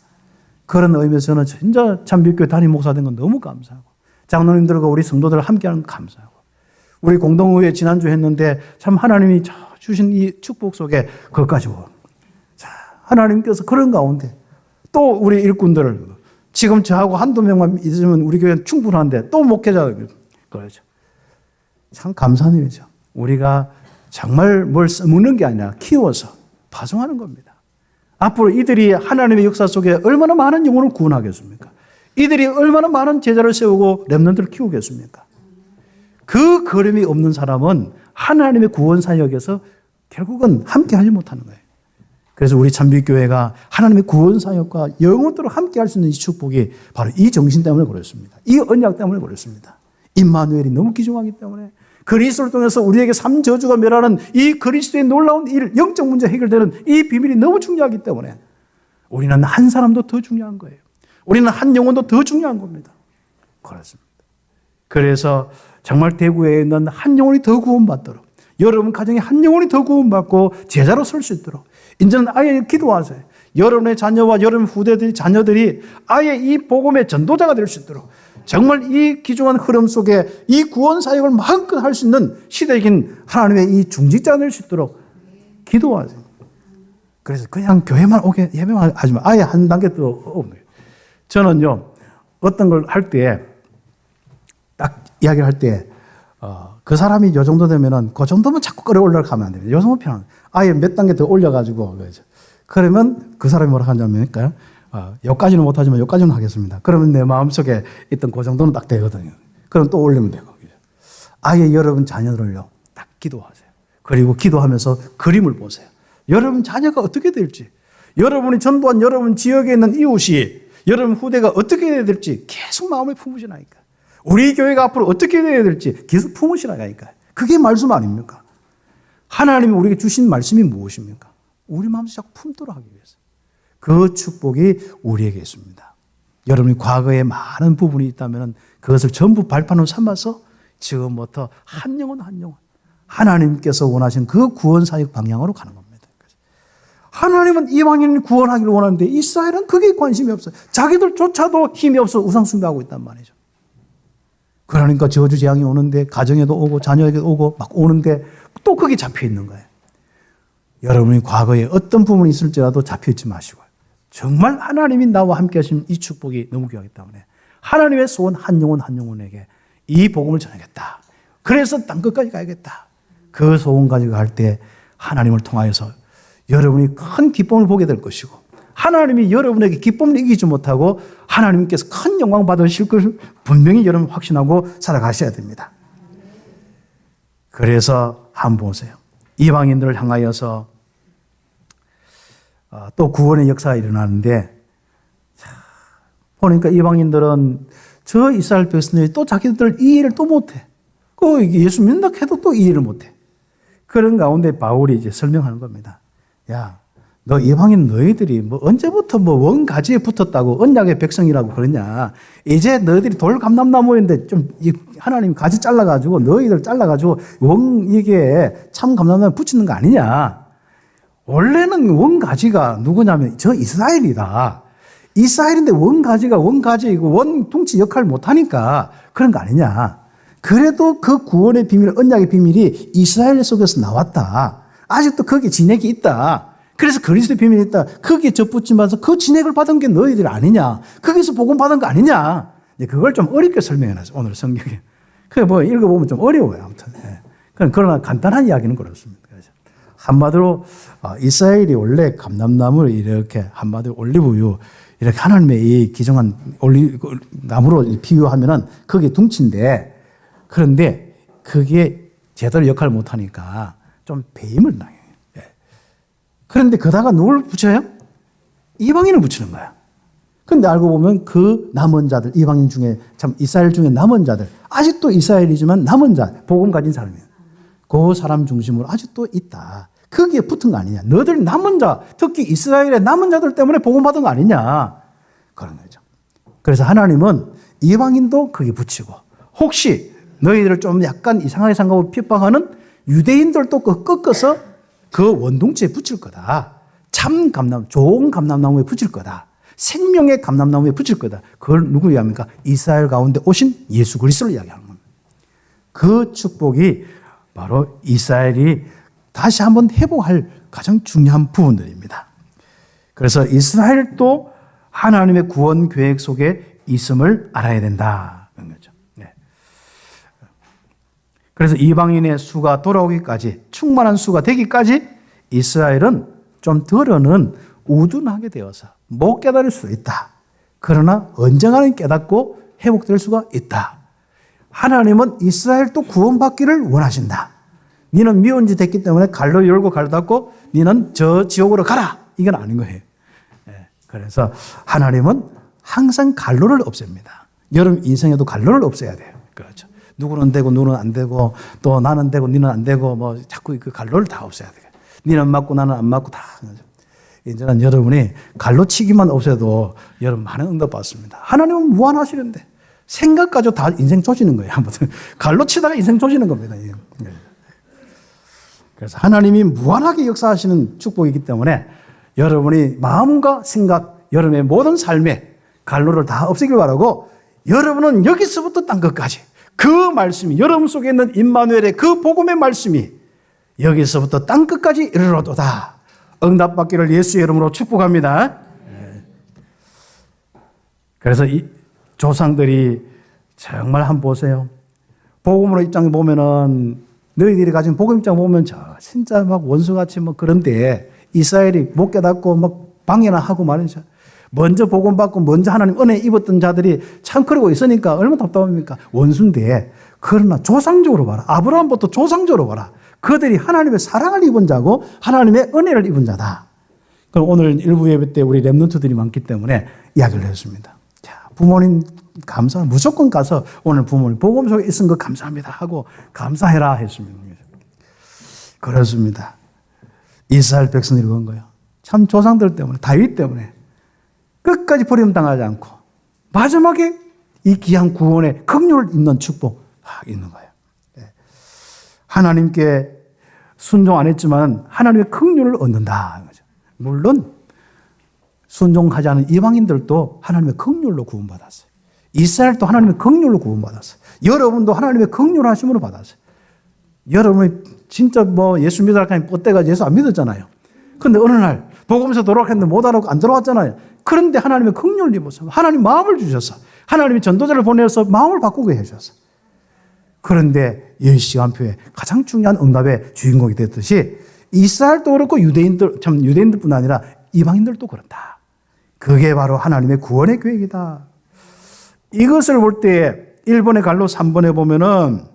그런 의미에서는 진짜 참빛교회 담임 목사 된 건 너무 감사하고 장로님들과 우리 성도들 함께하는 건 감사하고 우리 공동의회 지난주 했는데 참 하나님이 주신 이 축복 속에 그것까지 자, 하나님께서 그런 가운데 또 우리 일꾼들을 지금 저하고 한두 명만 있으면 우리 교회는 충분한데 또 목회자 그러죠. 참 감사한 일이죠. 우리가 정말 뭘 써먹는 게 아니라 키워서 파송하는 겁니다. 앞으로 이들이 하나님의 역사 속에 얼마나 많은 영혼을 구원하겠습니까? 이들이 얼마나 많은 제자를 세우고 렘넌트를 키우겠습니까? 그 걸음이 없는 사람은 하나님의 구원 사역에서 결국은 함께 하지 못하는 거예요. 그래서 우리 참빛교회가 하나님의 구원 사역과 영원토록 함께 할 수 있는 이 축복이 바로 이 정신 때문에 그렇습니다. 이 언약 때문에 그렇습니다. 임마누엘이 너무 귀중하기 때문에 그리스도를 통해서 우리에게 삼저주가 멸하는 이 그리스도의 놀라운 일, 영적 문제 해결되는 이 비밀이 너무 중요하기 때문에 우리는 한 사람도 더 중요한 거예요. 우리는 한 영혼도 더 중요한 겁니다. 그렇습니다. 그래서 정말 대구에 있는 한 영혼이 더 구원받도록 여러분 가정에 한 영혼이 더 구원받고 제자로 설 수 있도록 이제는 아예 기도하세요. 여러분의 자녀와 여러분 후대들이 자녀들이 아예 이 복음의 전도자가 될 수 있도록 정말 이 귀중한 흐름 속에 이 구원 사역을 마음껏 할 수 있는 시대적인 하나님의 이 중직자가 될 수 있도록 기도하세요. 그래서 그냥 교회만 오게 예배만 하지 마. 아예 한 단계 더 없네요. 저는요 어떤 걸 할 때 딱 이야기를 할 때 그 사람이 요 정도 되면은 그 정도면 자꾸 끌어올려고 하면 안 됩니다. 요 정도 편한. 아예 몇 단계 더 올려가지고 그러죠. 그러면 그 사람이 뭐라 하냐면 여기까지는 못하지만 여기까지는 하겠습니다. 그러면 내 마음속에 있던 그 정도는 딱 되거든요. 그럼 또 올리면 되고. 아예 여러분 자녀들을요 딱 기도하세요. 그리고 기도하면서 그림을 보세요. 여러분 자녀가 어떻게 될지, 여러분이 전도한 여러분 지역에 있는 이웃이 여러분 후대가 어떻게 해야 될지 계속 마음에 품으시라니까. 우리 교회가 앞으로 어떻게 해야 될지 계속 품으시라니까. 그게 말씀 아닙니까? 하나님이 우리에게 주신 말씀이 무엇입니까? 우리 마음속에 자꾸 품도록 하기 위해서. 그 축복이 우리에게 있습니다. 여러분이 과거에 많은 부분이 있다면 그것을 전부 발판으로 삼아서 지금부터 한 영혼 한 영혼 하나님께서 원하신 그 구원 사역 방향으로 가는 겁니다. 하나님은 이방인을 구원하기를 원하는데 이스라엘은 그게 관심이 없어요. 자기들조차도 힘이 없어 우상 숭배하고 있단 말이죠. 그러니까 저주 재앙이 오는데 가정에도 오고 자녀에게도 오고 막 오는데 또 거기 잡혀 있는 거예요. 여러분이 과거에 어떤 부분이 있을지라도 잡혀 있지 마시고요. 정말 하나님이 나와 함께 하신 이 축복이 너무 귀하기 때문에 하나님의 소원 한 영혼 한 영혼에게 이 복음을 전하겠다. 그래서 땅끝까지 가야겠다. 그 소원 가지고 갈 때 하나님을 통하여서 여러분이 큰 기쁨을 보게 될 것이고 하나님이 여러분에게 기쁨을 이기지 못하고 하나님께서 큰 영광 받으실 것을 분명히 여러분 확신하고 살아가셔야 됩니다. 그래서 한번 보세요. 이방인들을 향하여서 또 구원의 역사가 일어나는데 보니까 이방인들은 저 이스라엘 백성들이 또 자기들 이 일을 또 못해. 예수 믿는다 해도 또 이 일을 못해. 그런 가운데 바울이 이제 설명하는 겁니다. 야, 너 이방인 너희들이 언제부터 원가지에 붙었다고 언약의 백성이라고 그러냐. 이제 너희들이 돌 감람나무인데 좀 하나님 가지 잘라가지고 너희들 잘라가지고 이게 참 감람나무에 붙이는 거 아니냐. 원래는 원가지가 누구냐면 저 이스라엘이다. 이스라엘인데 원가지가 원가지이고 원통치 역할을 못하니까 그런 거 아니냐. 그래도 그 구원의 비밀, 언약의 비밀이 이스라엘 속에서 나왔다. 아직도 거기에 진액이 있다. 그래서 그리스도의 비밀이 있다. 거기에 접붙이면서 그 진액을 받은 게 너희들 아니냐. 거기서 복음 받은 거 아니냐. 그걸 좀 어렵게 설명해놨어요. 오늘 성경에. 그게 읽어보면 좀 어려워요. 아무튼. 그러나 간단한 이야기는 그렇습니다. 한마디로 이스라엘이 원래 감람나무를 이렇게 한마디로 올리브유 이렇게 하나님의 이 기정한 나무로 비유하면은 그게 둥치인데, 그런데 그게 제대로 역할을 못하니까 좀 배임을 당해요. 그런데 거다가 누굴 붙여요? 이방인을 붙이는 거야. 근데 알고 보면 그 남은 자들, 이방인 중에, 참 이스라엘 중에 남은 자들, 아직도 이스라엘이지만 남은 자, 복음 가진 사람이에요. 그 사람 중심으로 아직도 있다. 거기에 붙은 거 아니냐. 너들 남은 자, 특히 이스라엘의 남은 자들 때문에 복음 받은 거 아니냐. 그런 거죠. 그래서 하나님은 이방인도 거기에 붙이고, 혹시 너희들을 좀 약간 이상하게 생각하고 핍박하는 유대인들도 꺾어서 그 원동체에 붙일 거다. 참 감람, 좋은 감람나무에 붙일 거다. 생명의 감람나무에 붙일 거다. 그걸 누구 이야기합니까? 이스라엘 가운데 오신 예수 그리스도를 이야기하는 겁니다. 그 축복이 바로 이스라엘이 다시 한번 회복할 가장 중요한 부분들입니다. 그래서 이스라엘도 하나님의 구원 계획 속에 있음을 알아야 된다. 그런 거죠. 네. 그래서 이방인의 수가 돌아오기까지, 충만한 수가 되기까지 이스라엘은 좀 덜어는 우둔하게 되어서 못 깨달을 수 있다. 그러나 언젠가는 깨닫고 회복될 수가 있다. 하나님은 이스라엘도 구원받기를 원하신다. 너는 미운 짓 했기 때문에 갈로 열고 갈로 닫고 너는 저 지옥으로 가라. 이건 아닌 거예요. 그래서 하나님은 항상 갈로를 없앱니다. 여러분 인생에도 갈로를 없애야 돼요. 그렇죠. 누구는 되고 누구는 안 되고 또 나는 되고 너는 안 되고 뭐 자꾸 그 갈로를 다 없애야 돼요. 너는 맞고 나는 안 맞고 다. 이제는 여러분이 갈로치기만 없애도 여러분 많은 응답 받습니다. 하나님은 무한하시는데 생각까지 다 인생 조지는 거예요. 아무튼 갈로치다가 인생 조지는 겁니다. 그래서 하나님이 무한하게 역사하시는 축복이기 때문에 여러분이 마음과 생각, 여러분의 모든 삶에 갈로를 다 없애길 바라고, 여러분은 여기서부터 땅 끝까지 그 말씀이, 여러분 속에 있는 임마누엘의 그 복음의 말씀이 여기서부터 땅 끝까지 이르러도다. 응답받기를 예수의 이름으로 축복합니다. 그래서 이 조상들이 정말 한번 보세요. 복음으로 입장에 보면은 너희들이 가진 복음 입장 보면 진짜 막 원수같이 뭐 그런데 이스라엘이 못 깨닫고 막 방해나 하고 말이죠. 먼저 복음 받고 먼저 하나님 은혜 입었던 자들이 참 그러고 있으니까 얼마나 답답합니까? 원수인데, 그러나 조상적으로 봐라. 아브라함부터 조상적으로 봐라. 그들이 하나님의 사랑을 입은 자고 하나님의 은혜를 입은 자다. 그럼 오늘 일부 예배 때 우리 렘넌트들이 많기 때문에 이야기를 했습니다. 자, 부모님 감사, 무조건 가서 오늘 부모님 복음 속에 있은 거 감사합니다 하고 감사해라 했습니다. 그렇습니다. 이스라엘 백성들이 그런 거예요. 참 조상들 때문에, 다윗 때문에 끝까지 버림당하지 않고 마지막에 이 귀한 구원의 긍휼을 입는 축복 있는 거예요. 하나님께 순종 안 했지만 하나님의 긍휼을 얻는다. 물론 순종하지 않은 이방인들도 하나님의 긍휼로 구원받았어요. 이스라엘도 하나님의 긍휼로 구원받았어요. 여러분도 하나님의 긍휼하심으로 받았어요. 여러분이 진짜 뭐 예수 믿으라고 뻗대가 예수 안 믿었잖아요. 그런데 어느 날 복음에서 돌아왔는데 못 알아보고 안 들어왔잖아요. 그런데 하나님의 긍휼을 입어서 하나님 마음을 주셔서 하나님이 전도자를 보내서 마음을 바꾸게 해주셨어요. 그런데 이 시간표에 가장 중요한 응답의 주인공이 됐듯이 이스라엘도 그렇고 유대인들, 참 유대인들뿐 아니라 이방인들도 그렇다. 그게 바로 하나님의 구원의 계획이다. 이것을 볼 때 1번의 갈로 3번에 보면은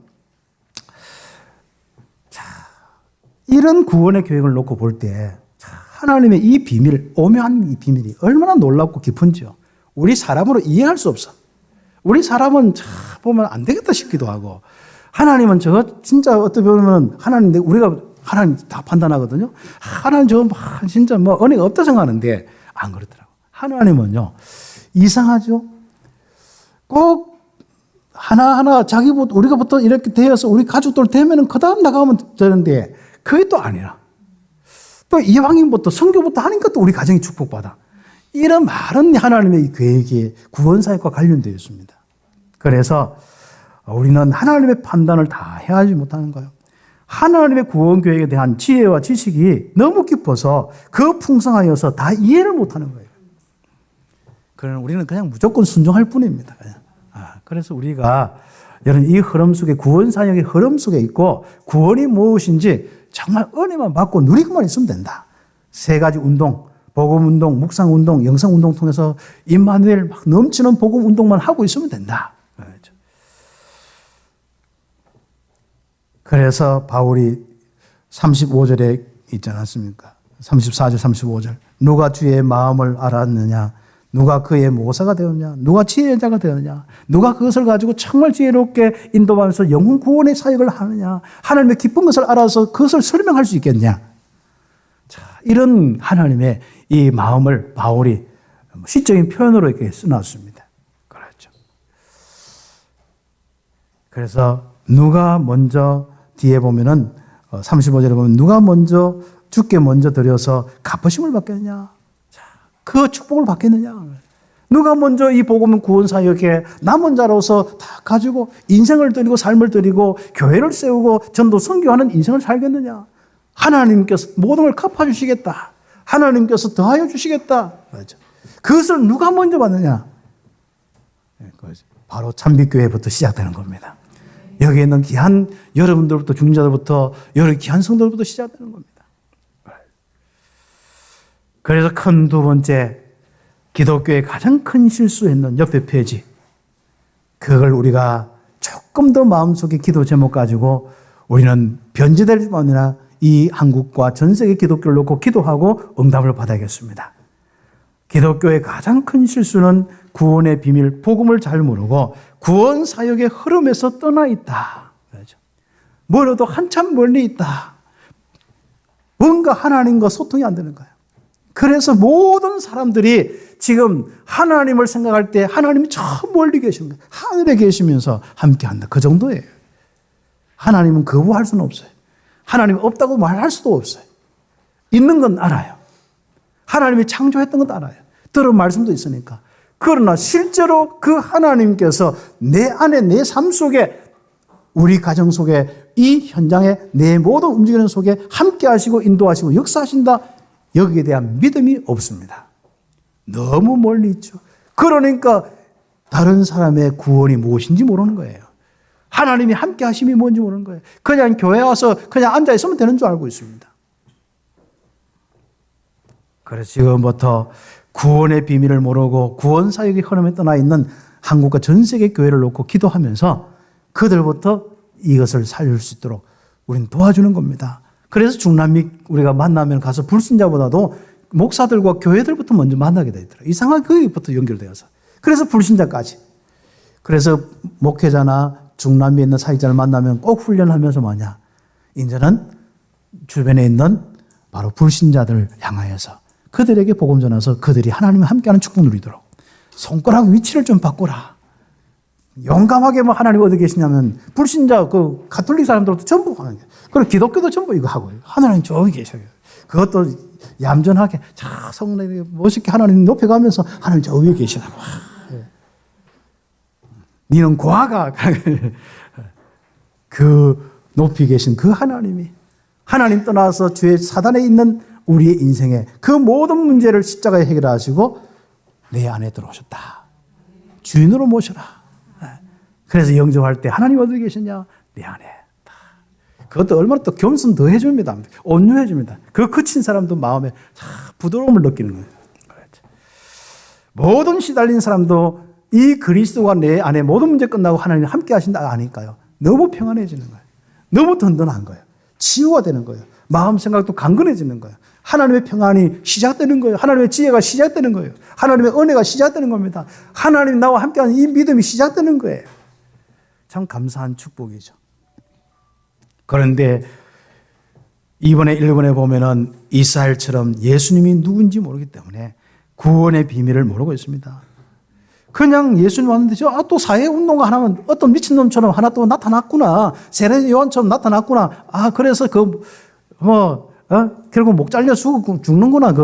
이런 구원의 계획을 놓고 볼 때 하나님의 이 비밀, 오묘한 이 비밀이 얼마나 놀랍고 깊은지요. 우리 사람으로 이해할 수 없어. 우리 사람은 보면 안 되겠다 싶기도 하고, 하나님은 저거 진짜 어떻게 보면 하나님, 우리가 하나님 다 판단하거든요. 하나님 저거 진짜 뭐 은혜가 없다 생각하는데 안 그렇더라고. 하나님은요, 이상하죠? 꼭 하나하나 자기부터, 우리가부터 이렇게 되어서 우리 가족들 되면은 그 다음 나가면 되는데 그게 또 아니라 또 이방인부터 선교부터 하니까 또 우리 가정이 축복받아. 이런 많은 하나님의 계획이 구원사역과 관련되어 있습니다. 그래서 우리는 하나님의 판단을 다 해야지 못하는 거예요. 하나님의 구원 계획에 대한 지혜와 지식이 너무 깊어서 그 풍성하여서 다 이해를 못하는 거예요. 그러나 우리는 그냥 무조건 순종할 뿐입니다. 그냥. 그래서 우리가 여러분 이 흐름 속에, 구원 사역의 흐름 속에 있고 구원이 무엇인지 정말 은혜만 받고 누리고만 있으면 된다. 세 가지 운동, 복음 운동, 묵상 운동, 영성 운동 통해서 임마누엘 막 넘치는 복음 운동만 하고 있으면 된다. 그래서 바울이 35절에 있지 않았습니까? 34절, 35절. 누가 주의 마음을 알았느냐? 누가 그의 모사가 되었냐? 누가 지혜의 자가 되었느냐? 누가 그것을 가지고 정말 지혜롭게 인도하면서 영혼 구원의 사역을 하느냐? 하나님의 기쁜 것을 알아서 그것을 설명할 수 있겠냐? 자, 이런 하나님의 이 마음을 바울이 시적인 표현으로 이렇게 써놨습니다. 그렇죠. 그래서 누가 먼저 뒤에 보면은 35절에 보면 누가 먼저 주께 먼저 드려서 갚으심을 받겠느냐? 자, 그 축복을 받겠느냐? 누가 먼저 이 복음 구원 사역에 남은 자로서 다 가지고 인생을 드리고 삶을 드리고 교회를 세우고 전도 선교하는 인생을 살겠느냐? 하나님께서 모든 걸 갚아주시겠다. 하나님께서 더하여 주시겠다. 그렇죠. 그것을 누가 먼저 받느냐? 바로 참빛교회부터 시작되는 겁니다. 여기 있는 귀한 여러분들부터 중자들부터 여러 귀한 성도들부터 시작되는 겁니다. 그래서 큰 두 번째 기독교의 가장 큰 실수했는 옆에 페이지, 그걸 우리가 조금 더 마음속에 기도 제목 가지고 우리는 변제될 뿐 아니라 이 한국과 전 세계 기독교를 놓고 기도하고 응답을 받아야겠습니다. 기독교의 가장 큰 실수는 구원의 비밀, 복음을 잘 모르고 구원 사역의 흐름에서 떠나 있다. 멀어도 한참 멀리 있다. 뭔가 하나님과 소통이 안 되는 거예요. 그래서 모든 사람들이 지금 하나님을 생각할 때 하나님이 저 멀리 계시는 거예요. 하늘에 계시면서 함께한다. 그 정도예요. 하나님은 거부할 수는 없어요. 하나님이 없다고 말할 수도 없어요. 있는 건 알아요. 하나님이 창조했던 것도 알아요. 들은 말씀도 있으니까. 그러나 실제로 그 하나님께서 내 안에 내 삶 속에 우리 가정 속에 이 현장에 내 모든 움직이는 속에 함께 하시고 인도하시고 역사하신다. 여기에 대한 믿음이 없습니다. 너무 멀리 있죠. 그러니까 다른 사람의 구원이 무엇인지 모르는 거예요. 하나님이 함께 하심이 뭔지 모르는 거예요. 그냥 교회 와서 그냥 앉아 있으면 되는 줄 알고 있습니다. 그래서 지금부터 구원의 비밀을 모르고 구원 사역의 흐름에 떠나 있는 한국과 전 세계 교회를 놓고 기도하면서 그들부터 이것을 살릴 수 있도록 우리는 도와주는 겁니다. 그래서 중남미 우리가 만나면 가서 불신자보다도 목사들과 교회들부터 먼저 만나게 되더라고요. 이상하게 거기부터 연결되어서. 그래서 불신자까지. 그래서 목회자나 중남미에 있는 사역자를 만나면 꼭 훈련하면서 뭐냐. 이제는 주변에 있는 바로 불신자들을 향하여서 그들에게 복음 전해서 그들이 하나님과 함께하는 축복 누리도록 손가락 위치를 좀 바꾸라. 용감하게 뭐 하나님 어디 계시냐면 불신자 그 가톨릭 사람들도 전부 하는 거예요. 그리고 기독교도 전부 이거 하고 하나님 저기 계셔요. 그것도 얌전하게 자 성령이 멋있게 하나님 높여가면서 하나님 저 위에 계시다고. 니는 고아가 그 높이 계신 그 하나님이 하나님 떠나서 주의 사단에 있는 우리의 인생에 그 모든 문제를 십자가에 해결하시고 내 안에 들어오셨다. 주인으로 모셔라. 그래서 영접할 때 하나님 어디 계시냐? 내 안에. 그것도 얼마나 또 겸손 더 해줍니다. 온유해줍니다. 그 그친 사람도 마음에 부드러움을 느끼는 거예요. 모든 시달린 사람도 이 그리스도가 내 안에 모든 문제 끝나고 하나님 함께 하신다 아니까요. 너무 평안해지는 거예요. 너무 든든한 거예요. 치유가 되는 거예요. 마음 생각도 강건해지는 거예요. 하나님의 평안이 시작되는 거예요. 하나님의 지혜가 시작되는 거예요. 하나님의 은혜가 시작되는 겁니다. 하나님 나와 함께하는 이 믿음이 시작되는 거예요. 참 감사한 축복이죠. 그런데 이번에 1번에 보면은 이스라엘처럼 예수님이 누군지 모르기 때문에 구원의 비밀을 모르고 있습니다. 그냥 예수님 왔는데 또 사회운동가 하나면 어떤 미친놈처럼 하나 또 나타났구나. 세례 요한처럼 나타났구나. 그래서 결국 목 잘려 죽는구나.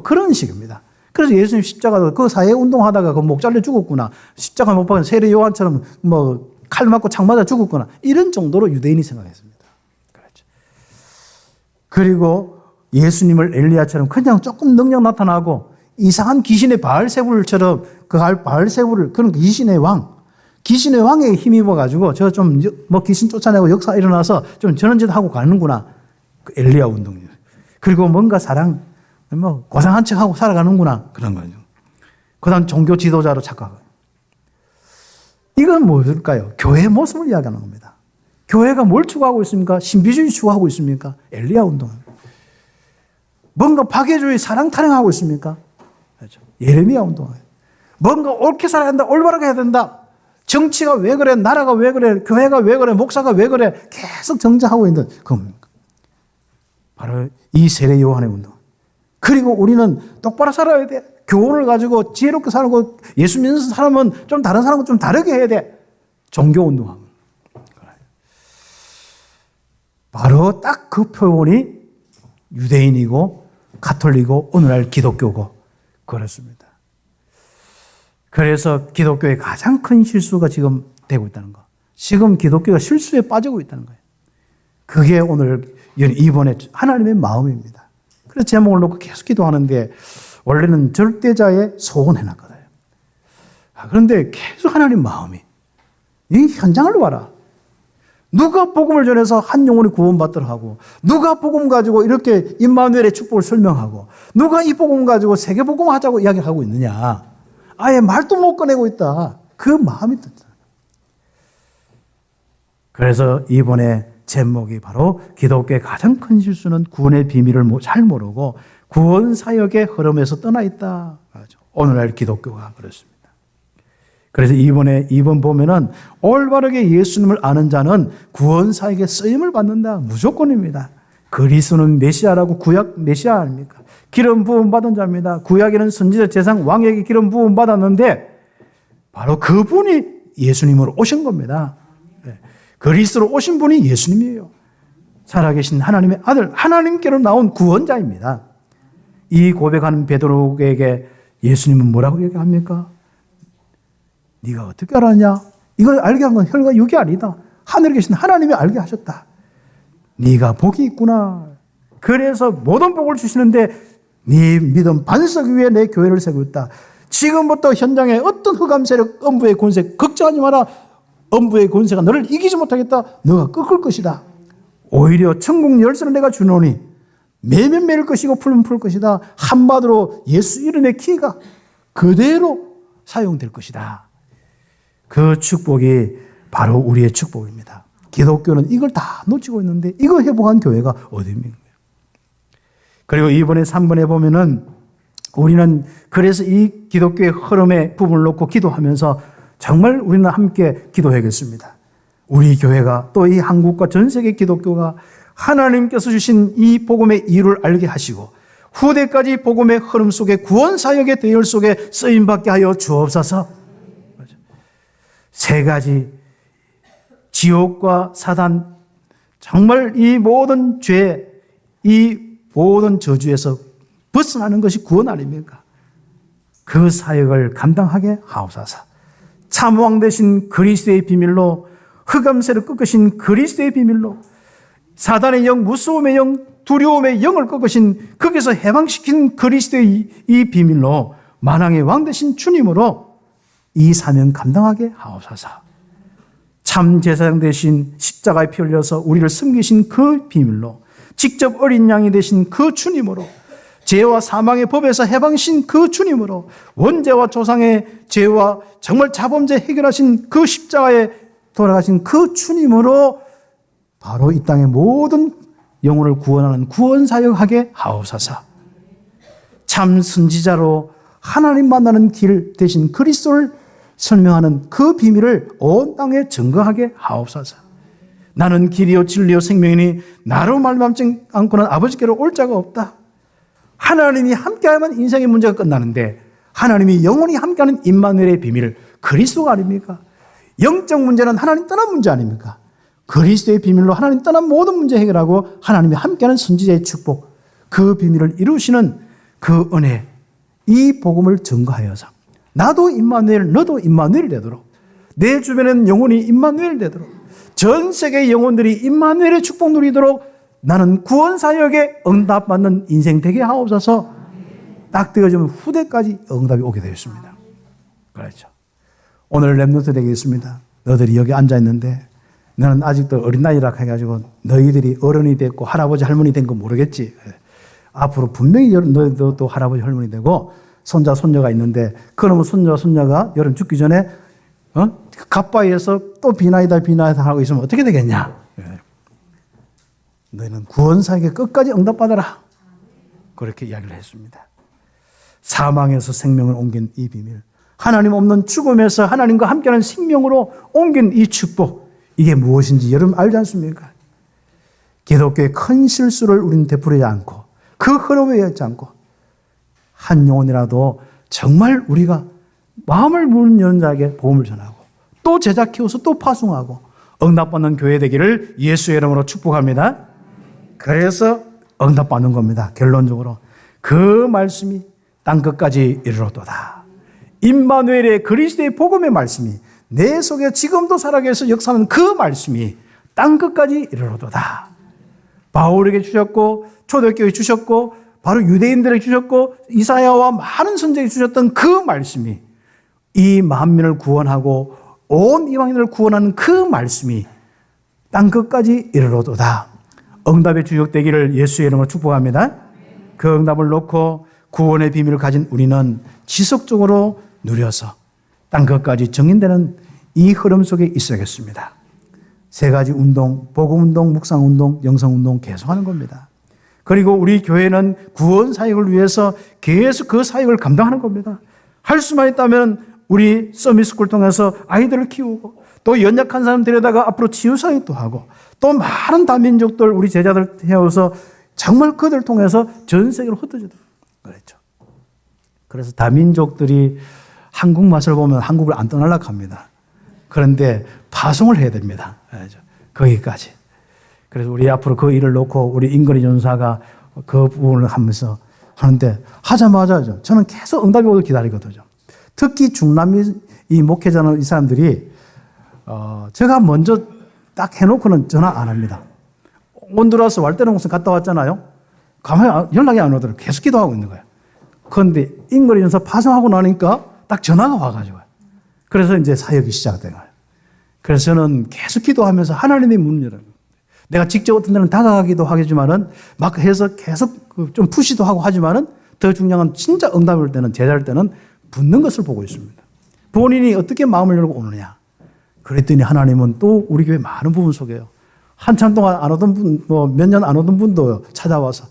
그런 식입니다. 그래서 예수님 십자가 그 사회운동 하다가 그 목 잘려 죽었구나. 십자가 못 박은 세례 요한처럼 칼 맞고 창 맞아 죽었구나. 이런 정도로 유대인이 생각했습니다. 그렇죠. 그리고 예수님을 엘리야처럼 그냥 조금 능력 나타나고 이상한 귀신의 바알세불처럼 그 바알세불을 그런 귀신의 왕에 힘입어가지고 저 좀 귀신 쫓아내고 역사 일어나서 좀 저런 짓 하고 가는구나. 그 엘리야 운동이에요. 그리고 뭔가 사랑, 뭐 고상한 척하고 살아가는구나 그런 거죠. 그다음 종교 지도자로 착각하고. 이건 무엇일까요? 교회의 모습을 이야기하는 겁니다. 교회가 뭘 추구하고 있습니까? 신비주의 추구하고 있습니까? 엘리야 운동. 뭔가 박애주의 사랑 타령하고 있습니까? 그렇죠. 예레미야 운동. 뭔가 옳게 살아야 된다, 올바르게 해야 된다. 정치가 왜 그래? 나라가 왜 그래? 교회가 왜 그래? 목사가 왜 그래? 계속 정정하고 있는 겁니까? 바로 이 세례 요한의 운동. 그리고 우리는 똑바로 살아야 돼. 교훈을 가지고 지혜롭게 살고 예수 믿는 사람은 좀 다른 사람은 좀 다르게 해야 돼. 종교 운동하고. 바로 딱 그 표본이 유대인이고 가톨릭이고 오늘날 기독교고 그렇습니다. 그래서 기독교의 가장 큰 실수가 지금 되고 있다는 거. 지금 기독교가 실수에 빠지고 있다는 거예요. 그게 오늘 이번에 하나님의 마음입니다. 그래서 제목을 놓고 계속 기도하는데 원래는 절대자의 소원 해놨거든요. 그런데 계속 하나님 마음이 이 현장을 봐라. 누가 복음을 전해서 한 영혼이 구원받도록 하고 누가 복음 가지고 이렇게 임마누엘의 축복을 설명하고 누가 이 복음 가지고 세계복음 하자고 이야기하고 있느냐. 아예 말도 못 꺼내고 있다. 그 마음이 든다. 그래서 이번에 제목이 바로 기독교의 가장 큰 실수는 구원의 비밀을 잘 모르고 구원 사역의 흐름에서 떠나 있다. 오늘날 기독교가 그렇습니다. 그래서 이번 보면은 올바르게 예수님을 아는 자는 구원 사역에 쓰임을 받는다. 무조건입니다. 그리스도는 메시아라고 구약 메시아 아닙니까? 기름 부음 받은 자입니다. 구약에는 선지자 제상 왕에게 기름 부음 받았는데 바로 그분이 예수님으로 오신 겁니다. 그리스도로 오신 분이 예수님이에요. 살아계신 하나님의 아들, 하나님께로 나온 구원자입니다. 이 고백하는 베드로에게 예수님은 뭐라고 얘기합니까? 네가 어떻게 알았냐? 이걸 알게 한 건 혈과 육이 아니다. 하늘에 계신 하나님이 알게 하셨다. 네가 복이 있구나. 그래서 모든 복을 주시는데 네 믿음 반석 위에 내 교회를 세우고 있다. 지금부터 현장에 어떤 흑암 세력, 음부의 권세 걱정하지 마라. 음부의 권세가 너를 이기지 못하겠다. 너가 꺾을 것이다. 오히려 천국 열쇠를 내가 주노니 매면 매일 것이고 풀면 풀 것이다. 한마디로 예수 이름의 키가 그대로 사용될 것이다. 그 축복이 바로 우리의 축복입니다. 기독교는 이걸 다 놓치고 있는데 이거 회복한 교회가 어디입니까? 그리고 이번에 3번에 보면은 우리는 그래서 이 기독교의 흐름의 부분을 놓고 기도하면서 정말 우리는 함께 기도해야겠습니다. 우리 교회가 또 이 한국과 전 세계 기독교가 하나님께서 주신 이 복음의 이유를 알게 하시고 후대까지 복음의 흐름 속에 구원 사역의 대열 속에 쓰임받게 하여 주옵소서. 세 가지 지옥과 사단 정말 이 모든 죄, 이 모든 저주에서 벗어나는 것이 구원 아닙니까? 그 사역을 감당하게 하옵소서. 참왕 되신 그리스도의 비밀로 흑암세를 꺾으신 그리스도의 비밀로 사단의 영, 무서움의 영, 두려움의 영을 꺾으신 거기서 해방시킨 그리스도의 이 비밀로 만왕의 왕 되신 주님으로 이 사명 감당하게 하옵소서. 참 제사장 되신 십자가에 피 흘려서 우리를 섬기신 그 비밀로 직접 어린 양이 되신 그 주님으로 죄와 사망의 법에서 해방신 그 주님으로 원죄와 조상의 죄와 정말 자범죄 해결하신 그 십자가에 돌아가신 그 주님으로 바로 이 땅의 모든 영혼을 구원하는 구원사역하게 하옵소서. 참 선지자로 하나님 만나는 길 대신 그리스도를 설명하는 그 비밀을 온 땅에 증거하게 하옵소서. 나는 길이요 진리요 생명이니 나로 말미암지 않고는 아버지께로 올 자가 없다. 하나님이 함께하면 인생의 문제가 끝나는데 하나님이 영원히 함께하는 임마누엘의 비밀 그리스도가 아닙니까? 영적 문제는 하나님 떠난 문제 아닙니까? 그리스도의 비밀로 하나님 떠난 모든 문제 해결하고 하나님이 함께하는 선지자의 축복 그 비밀을 이루시는 그 은혜 이 복음을 증거하여서 나도 임마누엘 너도 임마누엘 되도록 내 주변엔 영혼이 임마누엘 되도록 전 세계의 영혼들이 임마누엘의 축복 누리도록 나는 구원사역에 응답받는 인생 되게 하옵소서. 딱 되어지면 후대까지 응답이 오게 되었습니다. 그렇죠. 오늘 렘넌트 되겠습니다. 너들이 여기 앉아있는데 너는 아직도 어린 나이라 해가지고 너희들이 어른이 됐고 할아버지 할머니 된 거 모르겠지. 앞으로 분명히 너희도 또 할아버지 할머니 되고 손자 손녀가 있는데 그러면 손자 손녀가 여름 죽기 전에 갓바위에서 또 비나이다 하고 있으면 어떻게 되겠냐. 너희는 구원사에게 끝까지 응답받아라. 그렇게 이야기를 했습니다. 사망에서 생명을 옮긴 이 비밀, 하나님 없는 죽음에서 하나님과 함께하는 생명으로 옮긴 이 축복, 이게 무엇인지 여러분 알지 않습니까? 기독교의 큰 실수를 우리는 되풀이하지 않고 그 흐름에 있지 않고 한 영혼이라도 정말 우리가 마음을 무는 여는 자에게 복음을 전하고 또 제자 키워서 또 파송하고 응답받는 교회 되기를 예수의 이름으로 축복합니다. 그래서 응답받는 겁니다. 결론적으로 그 말씀이 땅끝까지 이르렀도다. 임마누엘의 그리스도의 복음의 말씀이 내 속에 지금도 살아계셔 역사하는 그 말씀이 땅끝까지 이르렀도다. 바울에게 주셨고 초대교회에 주셨고 바로 유대인들에게 주셨고 이사야와 많은 선지자에게 주셨던 그 말씀이 이 만민을 구원하고 온 이방인을 구원하는 그 말씀이 땅끝까지 이르렀도다. 응답의 주역되기를 예수의 이름으로 축복합니다. 그 응답을 놓고 구원의 비밀을 가진 우리는 지속적으로 누려서 땅끝까지 정인되는 이 흐름 속에 있어야겠습니다. 세 가지 운동, 복음운동, 묵상운동, 영성운동 계속하는 겁니다. 그리고 우리 교회는 구원 사역을 위해서 계속 그 사역을 감당하는 겁니다. 할 수만 있다면 우리 서밋스쿨 통해서 아이들을 키우고 또 연약한 사람 데려다가 앞으로 치유 사역도 하고 또 많은 다민족들 우리 제자들 태워서 정말 그들 통해서 전 세계로 흩어지도록 그랬죠. 그래서 다민족들이 한국 맛을 보면 한국을 안 떠나려고 합니다. 그런데 파송을 해야 됩니다. 거기까지. 그래서 우리 앞으로 그 일을 놓고 우리 임건희 전사가 그 부분을 하면서 하는데 하자마자 저는 계속 응답이 오길 기다리거든요. 특히 중남미 이 목회자는 이 사람들이 제가 먼저 딱 해놓고는 전화 안 합니다. 온두라스 왈테르몽스 갔다 왔잖아요. 가만히 연락이 안 오더라고요. 계속 기도하고 있는 거예요. 그런데 임건희 전사 파송하고 나니까 딱 전화가 와가지고 그래서 이제 사역이 시작된 거예요. 그래서 저는 계속 기도하면서 하나님의 문을 열어요. 내가 직접 어떤 데는 다가가기도 하겠지만은 막 해서 계속 좀 푸시도 하고 하지만은 더 중요한 건 진짜 응답이 올 때는 제자일 때는 붙는 것을 보고 있습니다. 본인이 어떻게 마음을 열고 오느냐. 그랬더니 하나님은 또 우리 교회 많은 부분 속에요. 한참 동안 안 오던 분, 몇 년 안 오던 분도 찾아와서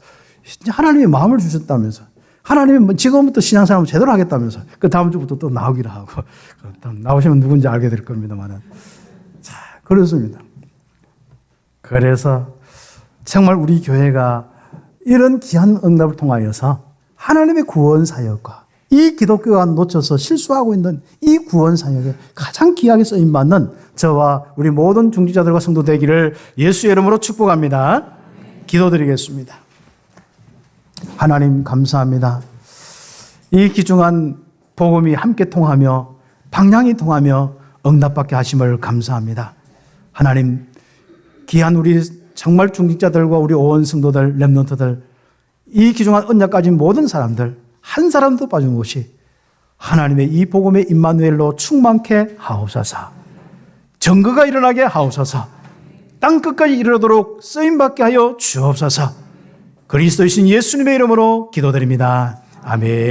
하나님이 마음을 주셨다면서 하나님이 지금부터 신앙생활을 제대로 하겠다면서 그 다음 주부터 또 나오기로 하고 나오시면 누군지 알게 될 겁니다만은 자, 그렇습니다. 그래서 정말 우리 교회가 이런 귀한 응답을 통하여서 하나님의 구원 사역과 이 기독교가 놓쳐서 실수하고 있는 이 구원 사역에 가장 귀하게 쓰임받는 저와 우리 모든 중직자들과 성도 되기를 예수의 이름으로 축복합니다. 기도드리겠습니다. 하나님 감사합니다. 이 귀중한 복음이 함께 통하며 방향이 통하며 응답받게 하심을 감사합니다. 하나님 귀한 우리 정말 중직자들과 우리 온 성도들, 렘넌트들 이 귀중한 언약 가진 모든 사람들 한 사람도 빠짐없이 하나님의 이 복음의 임마누엘로 충만케 하옵소서. 정거가 일어나게 하옵소서. 땅끝까지 이르도록 쓰임받게 하여 주옵소서. 그리스도이신 예수님의 이름으로 기도드립니다. 아멘.